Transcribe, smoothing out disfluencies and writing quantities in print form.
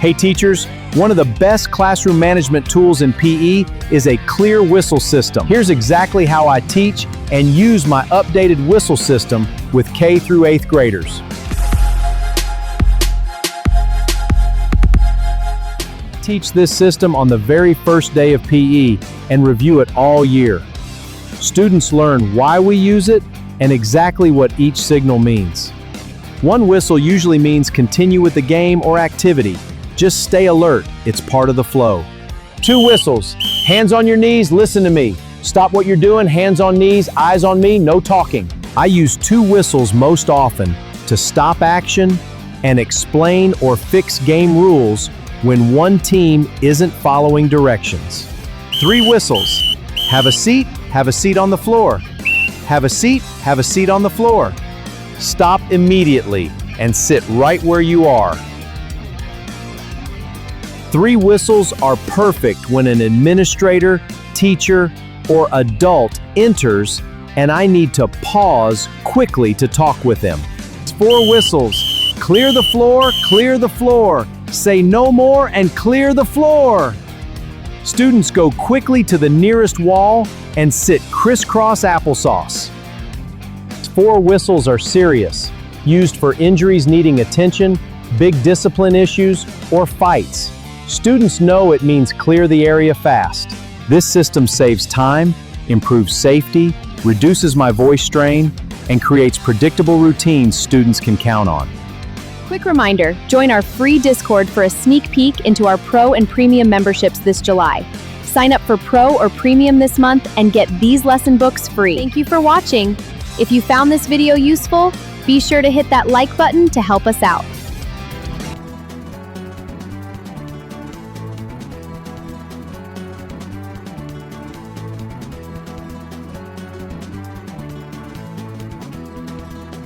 Hey teachers, one of the best classroom management tools in PE is a clear whistle system. Here's exactly how I teach and use my updated whistle system with K through 8th graders. Teach this system on the very first day of PE and review it all year. Students learn why we use it and exactly what each signal means. One whistle usually means continue with the game or activity. Just stay alert, it's part of the flow. 2 whistles, hands on your knees, listen to me. Stop what you're doing, hands on knees, eyes on me, no talking. I use 2 whistles most often to stop action and explain or fix game rules when one team isn't following directions. 3 whistles, have a seat on the floor. Have a seat on the floor. Stop immediately and sit right where you are. 3 whistles are perfect when an administrator, teacher, or adult enters and I need to pause quickly to talk with them. 4 whistles, clear the floor, say no more and clear the floor. Students go quickly to the nearest wall and sit crisscross applesauce. 4 whistles are serious, used for injuries needing attention, big discipline issues, or fights. Students know it means clear the area fast. This system saves time, improves safety, reduces my voice strain, and creates predictable routines students can count on. Quick reminder, join our free Discord for a sneak peek into our Pro and Premium memberships this July. Sign up for Pro or Premium this month and get these lesson books free. Thank you for watching. If you found this video useful, be sure to hit that like button to help us out.